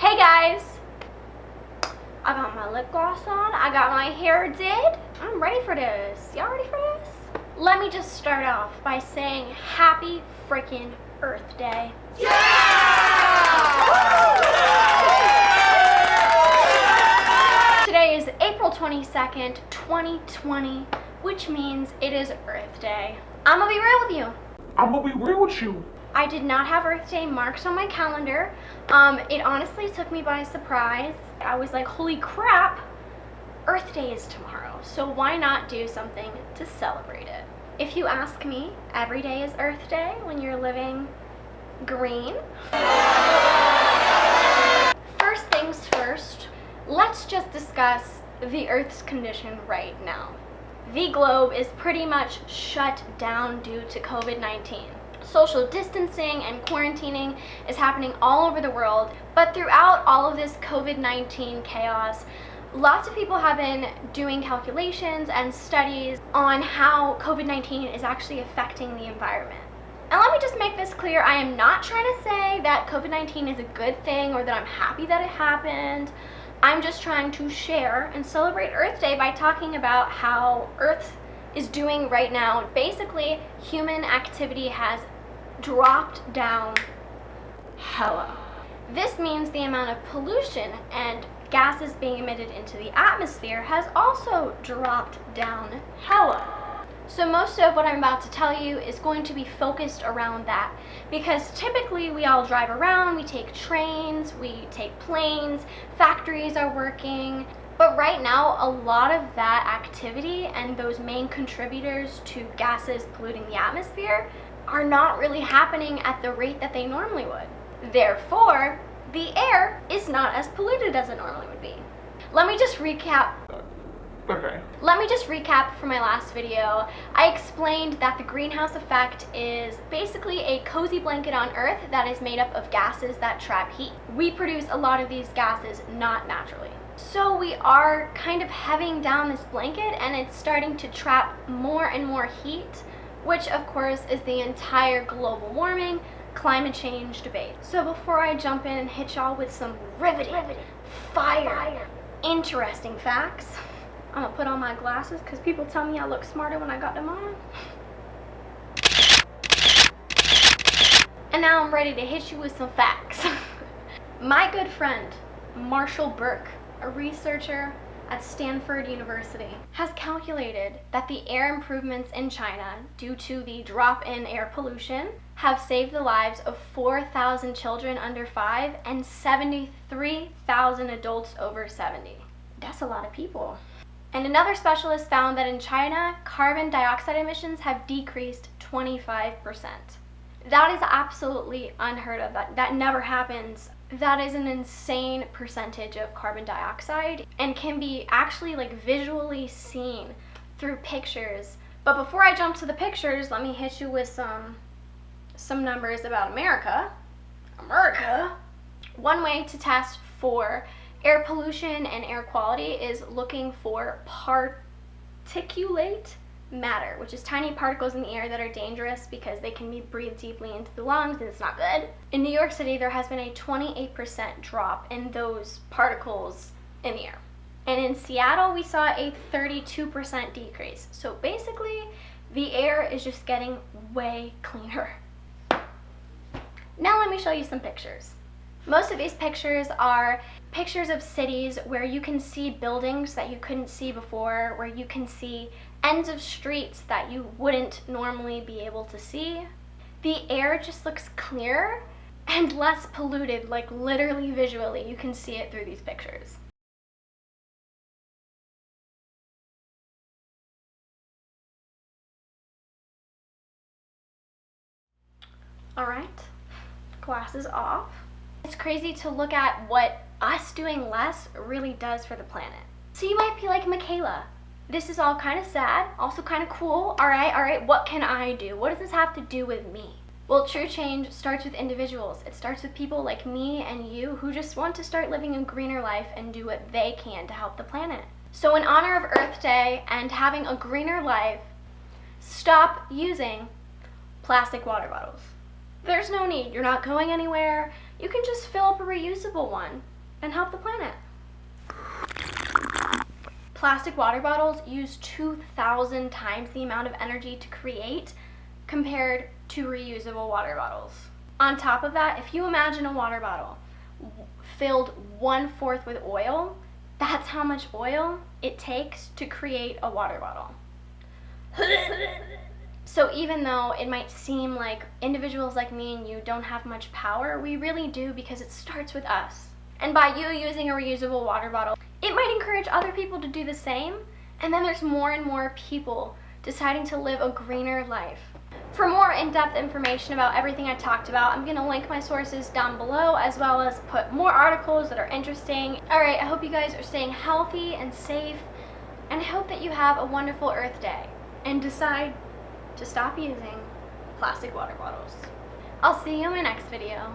Hey guys! I got my lip gloss on, I got my hair did. I'm ready for this. Y'all ready for this? Let me just start off by saying happy freaking Earth Day. Yeah! Today is April 22nd, 2020, which means it is Earth Day. I'm gonna be real with you. I'm gonna be real with you. I did not have Earth Day marked on my calendar. It honestly took me by surprise. I was like, holy crap, Earth Day is tomorrow, so why not do something to celebrate it? If you ask me, every day is Earth Day when you're living green. First things first, let's just discuss the Earth's condition right now. The globe is pretty much shut down due to COVID-19. Social distancing and quarantining is happening all over the world, but throughout all of this COVID-19 chaos, lots of people have been doing calculations and studies on how COVID-19 is actually affecting the environment. And let me just make this clear, I am not trying to say that COVID-19 is a good thing or that I'm happy that it happened. I'm just trying to share and celebrate Earth Day by talking about how Earth is doing right now. Basically, human activity has dropped down hella. This means the amount of pollution and gases being emitted into the atmosphere has also dropped down hella. So most of what I'm about to tell you is going to be focused around that, because typically we all drive around, we take trains, we take planes, factories are working, but right now a lot of that activity and those main contributors to gases polluting the atmosphere are not really happening at the rate that they normally would. Therefore, the air is not as polluted as it normally would be. Let me just recap from my last video. I explained that the greenhouse effect is basically a cozy blanket on Earth that is made up of gases that trap heat. We produce a lot of these gases not naturally. So we are kind of heaving down this blanket and it's starting to trap more and more heat, which of course is the entire global warming, climate change debate. So before I jump in and hit y'all with some riveting, fire, interesting facts, I'm gonna put on my glasses because people tell me I look smarter when I got them on. And now I'm ready to hit you with some facts. My good friend, Marshall Burke, a researcher at Stanford University, has calculated that the air improvements in China due to the drop in air pollution have saved the lives of 4,000 children under 5 and 73,000 adults over 70. That's a lot of people. And another specialist found that in China, carbon dioxide emissions have decreased 25%. That is absolutely unheard of. That never happens. That is an insane percentage of carbon dioxide and can be actually visually seen through pictures. But before I jump to the pictures, let me hit you with some numbers about America. One way to test for air pollution and air quality is looking for particulate matter, which is tiny particles in the air that are dangerous because they can be breathed deeply into the lungs and it's not good. In New York City, there has been a 28% drop in those particles in the air. And in Seattle, we saw a 32% decrease. So basically, the air is just getting way cleaner. Now let me show you some pictures. Most of these pictures are pictures of cities where you can see buildings that you couldn't see before, where you can see ends of streets that you wouldn't normally be able to see. The air just looks clearer and less polluted, literally visually. You can see it through these pictures. All right, glasses off. It's crazy to look at what us doing less really does for the planet. So you might be like, Michaela, this is all kind of sad, also kind of cool. All right, what can I do? What does this have to do with me? Well, true change starts with individuals. It starts with people like me and you who just want to start living a greener life and do what they can to help the planet. So in honor of Earth Day and having a greener life, stop using plastic water bottles. There's no need. You're not going anywhere. you can just fill up a reusable one and help the planet. Plastic water bottles use 2,000 times the amount of energy to create compared to reusable water bottles. On top of that, if you imagine a water bottle filled 1/4 with oil, that's how much oil it takes to create a water bottle. So even though it might seem like individuals like me and you don't have much power, we really do, because it starts with us. And by you using a reusable water bottle, it might encourage other people to do the same, and then there's more and more people deciding to live a greener life. For more in-depth information about everything I talked about, I'm going to link my sources down below, as well as put more articles that are interesting. Alright, I hope you guys are staying healthy and safe, and I hope that you have a wonderful Earth Day, and decide to stop using plastic water bottles. I'll see you in my next video.